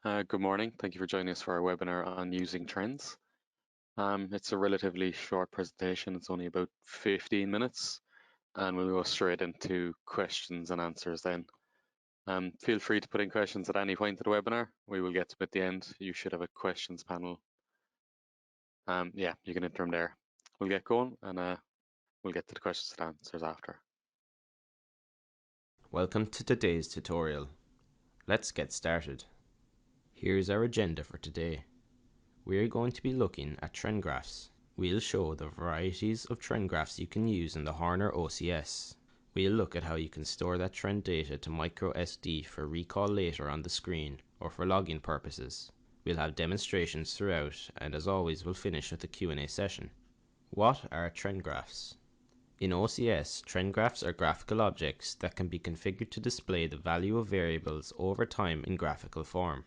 Good morning. Thank you for joining us for our webinar on using trends. It's a relatively short presentation. It's only about 15 minutes, and we'll go straight into questions and answers then. Feel free to put in questions at any point of the webinar. We will get to them at the end. You should have a questions panel. Yeah, you can enter them there. We'll get going, and we'll get to the questions and answers after. Welcome to today's tutorial. Let's get started. Here's our agenda for today. We're going to be looking at trend graphs. We'll show the varieties of trend graphs you can use in the Horner OCS. We'll look at how you can store that trend data to micro SD for recall later on the screen or for logging purposes. We'll have demonstrations throughout, and as always we'll finish with a Q&A session. What are trend graphs? In OCS, trend graphs are graphical objects that can be configured to display the value of variables over time in graphical form.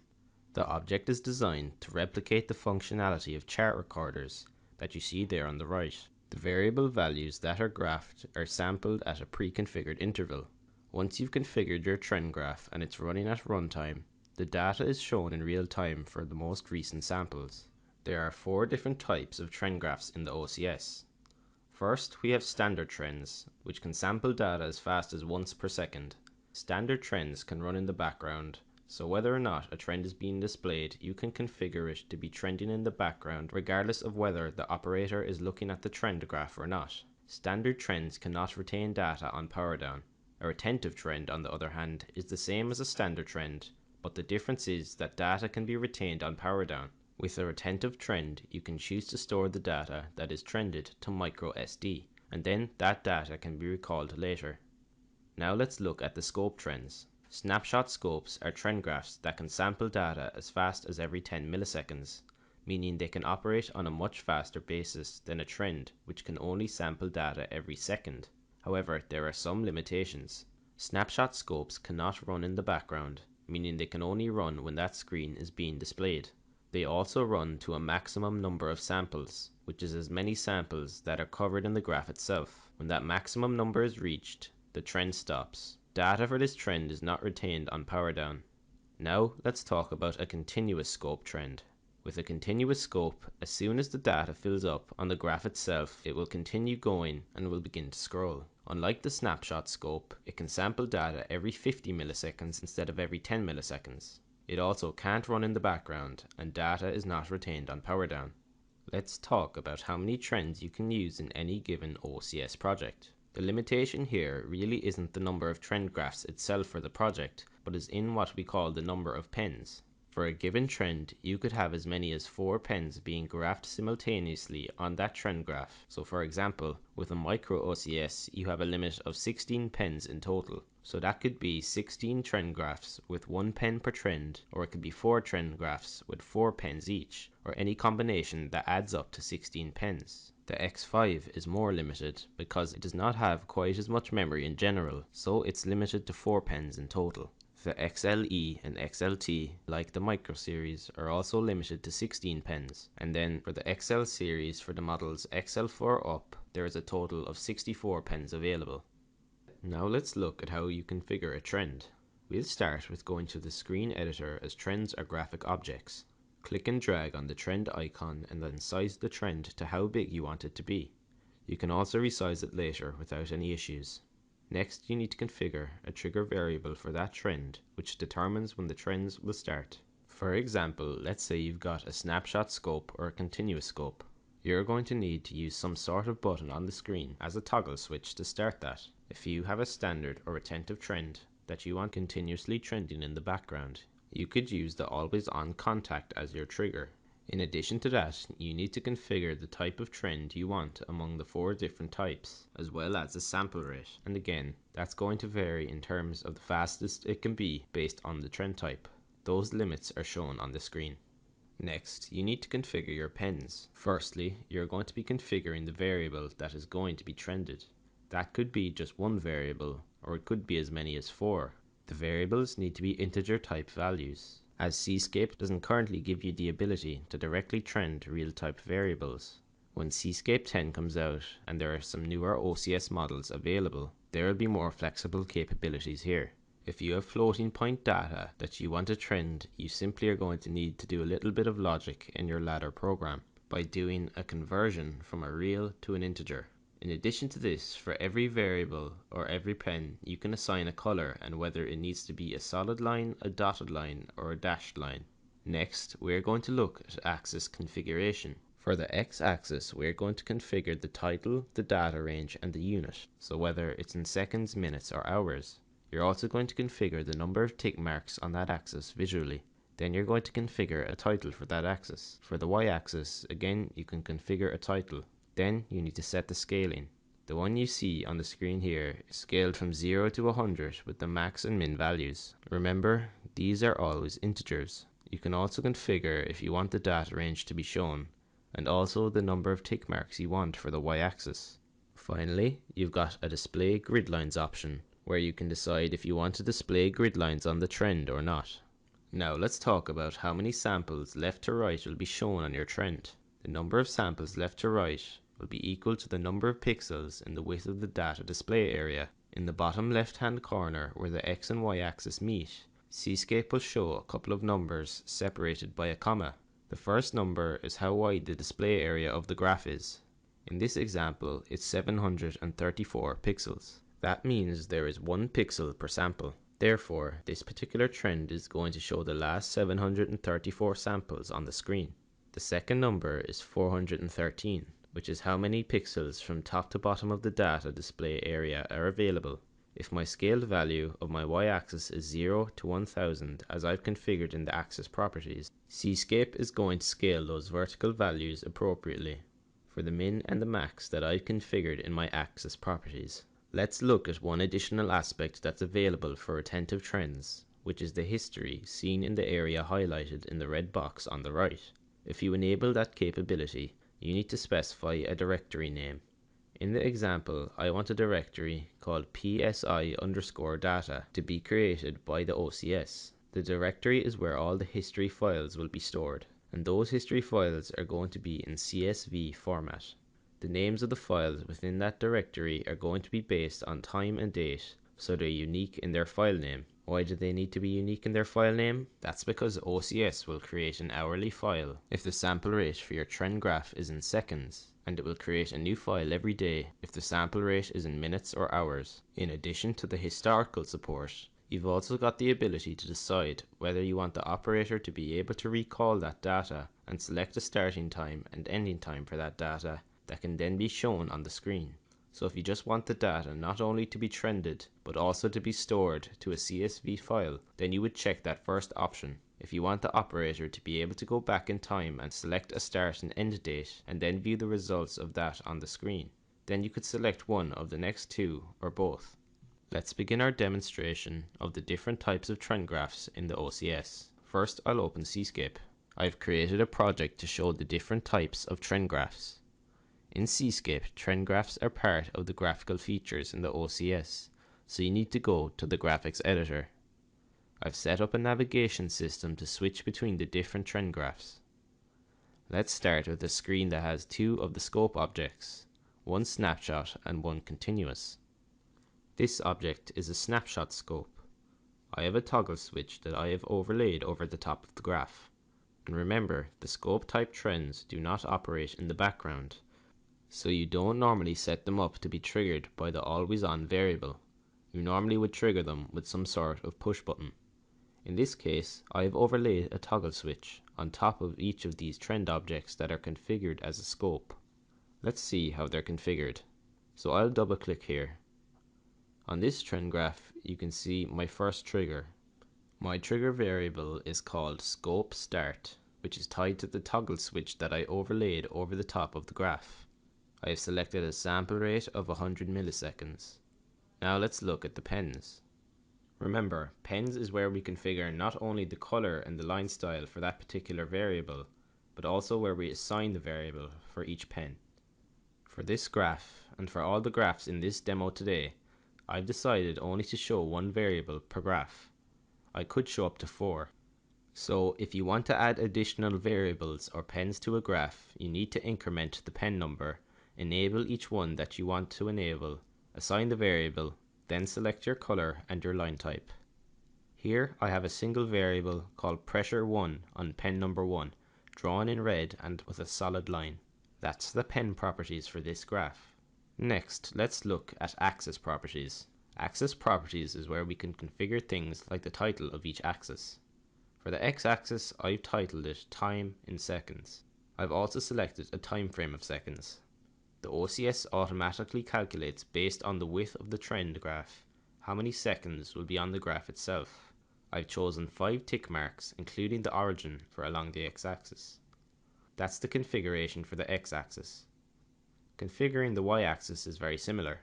The object is designed to replicate the functionality of chart recorders that you see there on the right. The variable values that are graphed are sampled at a pre-configured interval. Once you've configured your trend graph and it's running at runtime, the data is shown in real time for the most recent samples. There are 4 different types of trend graphs in the OCS. First, we have standard trends, which can sample data as fast as once per second. Standard trends can run in the background, so whether or not a trend is being displayed, you can configure it to be trending in the background regardless of whether the operator is looking at the trend graph or not. Standard trends cannot retain data on power down. A retentive trend, on the other hand, is the same as a standard trend, but the difference is that data can be retained on power down. With a retentive trend, you can choose to store the data that is trended to micro SD, and then that data can be recalled later. Now let's look at the scope trends. Snapshot scopes are trend graphs that can sample data as fast as every 10 milliseconds, meaning they can operate on a much faster basis than a trend, which can only sample data every second. However, there are some limitations. Snapshot scopes cannot run in the background, meaning they can only run when that screen is being displayed. They also run to a maximum number of samples, which is as many samples that are covered in the graph itself. When that maximum number is reached, the trend stops. Data for this trend is not retained on power down. Now let's talk about a continuous scope trend. With a continuous scope, as soon as the data fills up on the graph itself, it will continue going and will begin to scroll. Unlike the snapshot scope, it can sample data every 50 milliseconds instead of every 10 milliseconds. It also can't run in the background, and data is not retained on power down. Let's talk about how many trends you can use in any given OCS project. The limitation here really isn't the number of trend graphs itself for the project, but is in what we call the number of pens. For a given trend, you could have as many as 4 pens being graphed simultaneously on that trend graph. So for example, with a micro OCS, you have a limit of 16 pens in total. So that could be 16 trend graphs with 1 pen per trend, or it could be 4 trend graphs with 4 pens each, or any combination that adds up to 16 pens. The X5 is more limited because it does not have quite as much memory in general, so it's limited to 4 pens in total. The XLE and XLT, like the Micro series, are also limited to 16 pens, and then for the XL series for the models XL4 up, there is a total of 64 pens available. Now let's look at how you configure a trend. We'll start with going to the screen editor, as trends are graphic objects. Click and drag on the trend icon and then size the trend to how big you want it to be. You can also resize it later without any issues. Next, you need to configure a trigger variable for that trend, which determines when the trends will start. For example, let's say you've got a snapshot scope or a continuous scope. You're going to need to use some sort of button on the screen as a toggle switch to start that. If you have a standard or retentive trend that you want continuously trending in the background, you could use the always on contact as your trigger. In addition to that, you need to configure the type of trend you want among the 4 different types, as well as the sample rate. And again, that's going to vary in terms of the fastest it can be based on the trend type. Those limits are shown on the screen. Next, you need to configure your pens. Firstly, you're going to be configuring the variable that is going to be trended. That could be just one variable, or it could be as many as 4. The variables need to be integer type values, as Cscape doesn't currently give you the ability to directly trend real type variables. When Cscape 10 comes out and there are some newer OCS models available, there will be more flexible capabilities here. If you have floating point data that you want to trend, you simply are going to need to do a little bit of logic in your ladder program by doing a conversion from a real to an integer. In addition to this, for every variable or every pen, you can assign a color and whether it needs to be a solid line, a dotted line, or a dashed line. Next, we are going to look at axis configuration. For the x-axis, we are going to configure the title, the data range, and the unit, so whether it's in seconds, minutes, or hours. You're also going to configure the number of tick marks on that axis visually. Then you're going to configure a title for that axis. For the y-axis, again, you can configure a title. Then you need to set the scaling. The one you see on the screen here is scaled from 0 to 100 with the max and min values. Remember, these are always integers. You can also configure if you want the data range to be shown, and also the number of tick marks you want for the y-axis. Finally, you've got a display grid lines option, where you can decide if you want to display grid lines on the trend or not. Now let's talk about how many samples left to right will be shown on your trend. The number of samples left to right will be equal to the number of pixels in the width of the data display area. In the bottom left hand corner where the x and y axis meet, Cscape will show a couple of numbers separated by a comma. The first number is how wide the display area of the graph is. In this example, it's 734 pixels. That means there is 1 pixel per sample. Therefore, this particular trend is going to show the last 734 samples on the screen. The second number is 413, which is how many pixels from top to bottom of the data display area are available. If my scaled value of my y-axis is 0 to 1000 as I've configured in the axis properties, Cscape is going to scale those vertical values appropriately for the min and the max that I've configured in my axis properties. Let's look at one additional aspect that's available for attentive trends, which is the history seen in the area highlighted in the red box on the right. If you enable that capability, you need to specify a directory name. In the example, I want a directory called psi_data to be created by the OCS. The directory is where all the history files will be stored, and those history files are going to be in CSV format. The names of the files within that directory are going to be based on time and date, so they're unique in their file name. Why do they need to be unique in their file name? That's because OCS will create an hourly file if the sample rate for your trend graph is in seconds, and it will create a new file every day if the sample rate is in minutes or hours. In addition to the historical support, you've also got the ability to decide whether you want the operator to be able to recall that data and select a starting time and ending time for that data that can then be shown on the screen. So if you just want the data not only to be trended, but also to be stored to a CSV file, then you would check that first option. If you want the operator to be able to go back in time and select a start and end date, and then view the results of that on the screen, then you could select one of the next two or both. Let's begin our demonstration of the different types of trend graphs in the OCS. First, I'll open Cscape. I've created a project to show the different types of trend graphs. In Cscape, trend graphs are part of the graphical features in the OCS, so you need to go to the graphics editor. I've set up a navigation system to switch between the different trend graphs. Let's start with a screen that has two of the scope objects, one snapshot and one continuous. This object is a snapshot scope. I have a toggle switch that I have overlaid over the top of the graph. And remember, the scope type trends do not operate in the background, so you don't normally set them up to be triggered by the always on variable. You normally would trigger them with some sort of push button. In this case, I have overlaid a toggle switch on top of each of these trend objects that are configured as a scope. Let's see how they're configured. So I'll double click here. On this trend graph, you can see my first trigger. My trigger variable is called scope start, which is tied to the toggle switch that I overlaid over the top of the graph. I have selected a sample rate of 100 milliseconds. Now let's look at the pens. Remember, pens is where we configure not only the color and the line style for that particular variable, but also where we assign the variable for each pen. For this graph, and for all the graphs in this demo today, I've decided only to show one variable per graph. I could show up to 4. So if you want to add additional variables or pens to a graph, you need to increment the pen number, enable each one that you want to enable, assign the variable, then select your color and your line type. Here I have a single variable called pressure 1 on pen number 1, drawn in red and with a solid line. That's the pen properties for this graph. Next, let's look at axis properties. Axis properties is where we can configure things like the title of each axis. For the x-axis, I've titled it time in seconds. I've also selected a time frame of seconds. The OCS automatically calculates based on the width of the trend graph how many seconds will be on the graph itself. I've chosen 5 tick marks, including the origin, for along the x-axis. That's the configuration for the x-axis. Configuring the y-axis is very similar.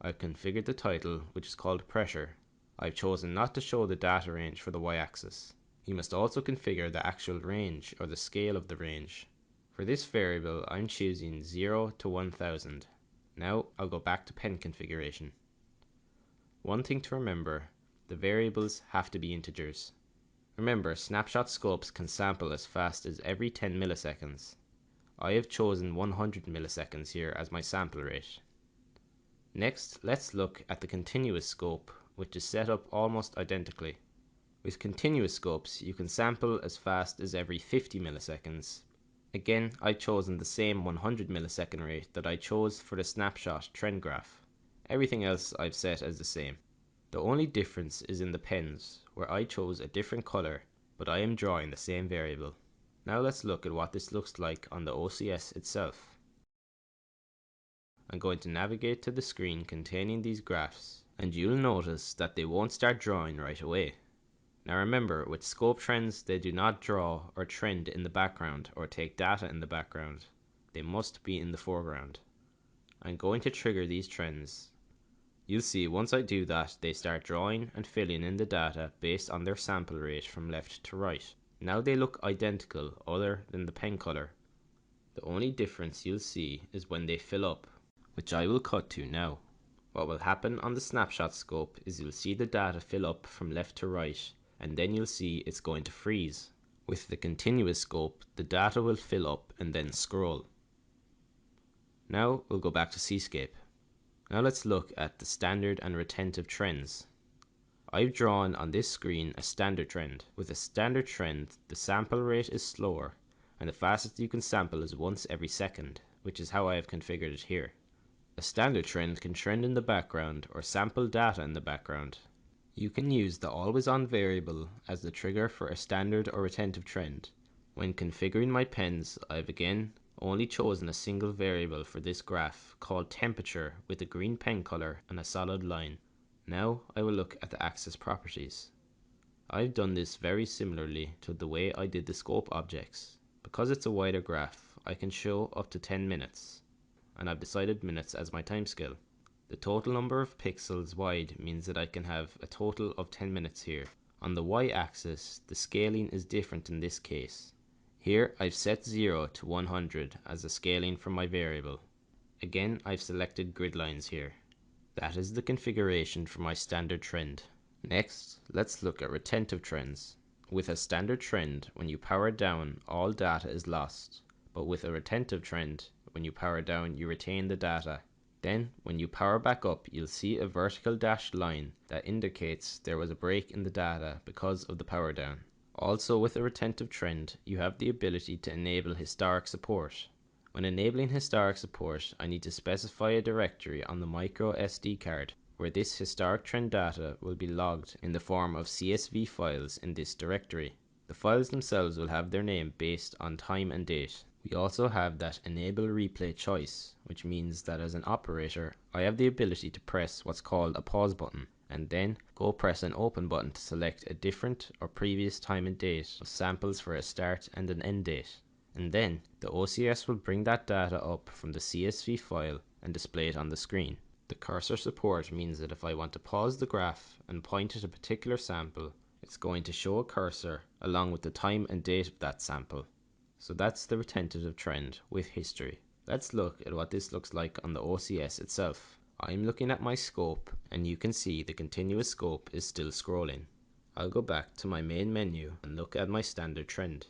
I've configured the title, which is called pressure. I've chosen not to show the data range for the y-axis. You must also configure the actual range or the scale of the range. For this variable, I'm choosing 0 to 1000. Now I'll go back to pen configuration. One thing to remember, the variables have to be integers. Remember, snapshot scopes can sample as fast as every 10 milliseconds. I have chosen 100 milliseconds here as my sample rate. Next, let's look at the continuous scope, which is set up almost identically. With continuous scopes, you can sample as fast as every 50 milliseconds. Again, I've chosen the same 100 millisecond rate that I chose for the snapshot trend graph. Everything else I've set as the same. The only difference is in the pens, where I chose a different color, but I am drawing the same variable. Now let's look at what this looks like on the OCS itself. I'm going to navigate to the screen containing these graphs, and you'll notice that they won't start drawing right away. Now remember, with scope trends, they do not draw or trend in the background or take data in the background. They must be in the foreground. I'm going to trigger these trends. You'll see once I do that, they start drawing and filling in the data based on their sample rate from left to right. Now they look identical other than the pen color. The only difference you'll see is when they fill up, which I will cut to now. What will happen on the snapshot scope is you'll see the data fill up from left to right, and then you'll see it's going to freeze. With the continuous scope, the data will fill up and then scroll. Now we'll go back to Seascape. Now let's look at the standard and retentive trends. I've drawn on this screen a standard trend. With a standard trend, the sample rate is slower, and the fastest you can sample is once every second, which is how I have configured it here. A standard trend can trend in the background or sample data in the background. You can use the always on variable as the trigger for a standard or retentive trend. When configuring my pens, I've again only chosen a single variable for this graph called temperature with a green pen color and a solid line. Now I will look at the axis properties. I've done this very similarly to the way I did the scope objects. Because it's a wider graph, I can show up to 10 minutes, and I've decided minutes as my timescale. The total number of pixels wide means that I can have a total of 10 minutes here. On the y-axis, the scaling is different in this case. Here I've set 0 to 100 as the scaling for my variable. Again, I've selected grid lines here. That is the configuration for my standard trend. Next, let's look at retentive trends. With a standard trend, when you power down, all data is lost. But with a retentive trend, when you power down, you retain the data. Then, when you power back up, you'll see a vertical dashed line that indicates there was a break in the data because of the power down. Also, with a retentive trend, you have the ability to enable historic support. When enabling historic support, I need to specify a directory on the micro SD card where this historic trend data will be logged in the form of CSV files in this directory. The files themselves will have their name based on time and date. We also have that enable replay choice, which means that as an operator, I have the ability to press what's called a pause button, and then go press an open button to select a different or previous time and date of samples for a start and an end date. And then the OCS will bring that data up from the CSV file and display it on the screen. The cursor support means that if I want to pause the graph and point at a particular sample, it's going to show a cursor along with the time and date of that sample. So that's the retentive trend with history. Let's look at what this looks like on the OCS itself. I'm looking at my scope, and you can see the continuous scope is still scrolling. I'll go back to my main menu and look at my standard trend.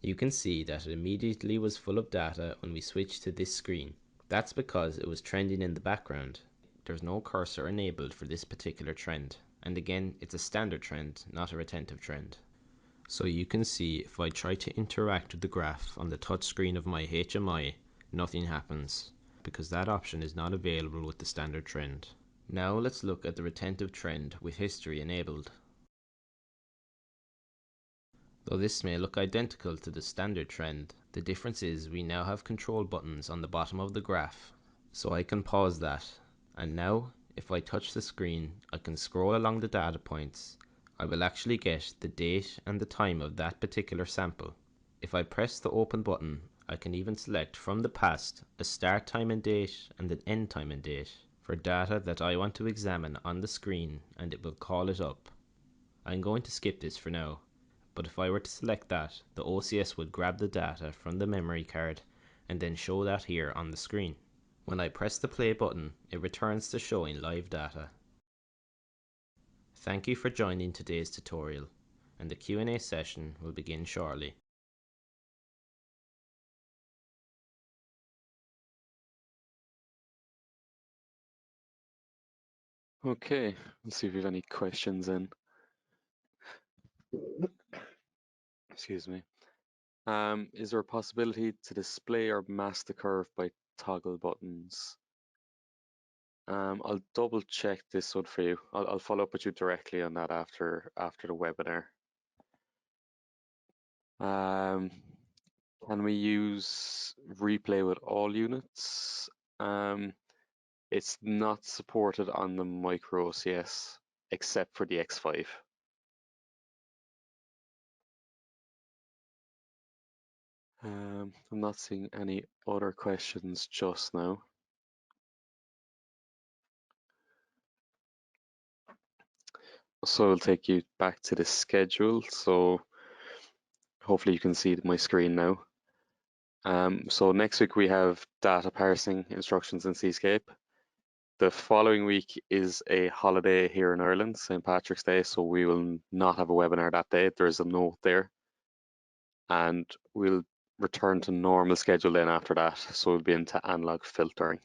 You can see that it immediately was full of data when we switched to this screen. That's because it was trending in the background. There's no cursor enabled for this particular trend. And again, it's a standard trend, not a retentive trend. So you can see if I try to interact with the graph on the touchscreen of my HMI, nothing happens, because that option is not available with the standard trend. Now let's look at the retentive trend with history enabled. Though this may look identical to the standard trend, the difference is we now have control buttons on the bottom of the graph. So I can pause that, and now if I touch the screen, I can scroll along the data points. I will actually get the date and the time of that particular sample. If I press the open button, I can even select from the past a start time and date and an end time and date for data that I want to examine on the screen, and it will call it up. I'm going to skip this for now, but if I were to select that, the OCS would grab the data from the memory card and then show that here on the screen. When I press the play button, it returns to showing live data. Thank you for joining today's tutorial, and the Q&A session will begin shortly. Okay, let's see if we have any questions in. Excuse me. Is there a possibility to display or mask the curve by toggle buttons? I'll double check this one for you. I'll follow up with you directly on that after the webinar. Can we use replay with all units? It's not supported on the micro OCS except for the X5. I'm not seeing any other questions just now. So I'll take you back to the schedule. So hopefully you can see my screen now. So next week we have data parsing instructions in Cscape. The following week is a holiday here in Ireland, St. Patrick's Day, so we will not have a webinar that day. There's a note there. And we'll return to normal schedule then after that. So we'll be into analog filtering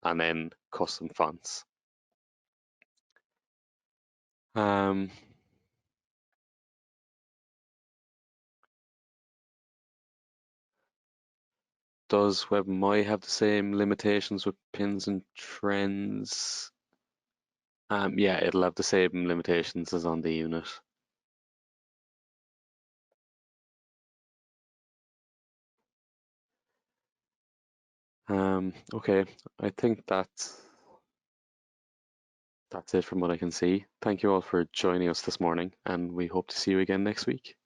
and then custom fonts. Does WebMI have the same limitations with pins and trends? Yeah, it'll have the same limitations as on the unit. Okay, I think that's it from what I can see. Thank you all for joining us this morning, and we hope to see you again next week.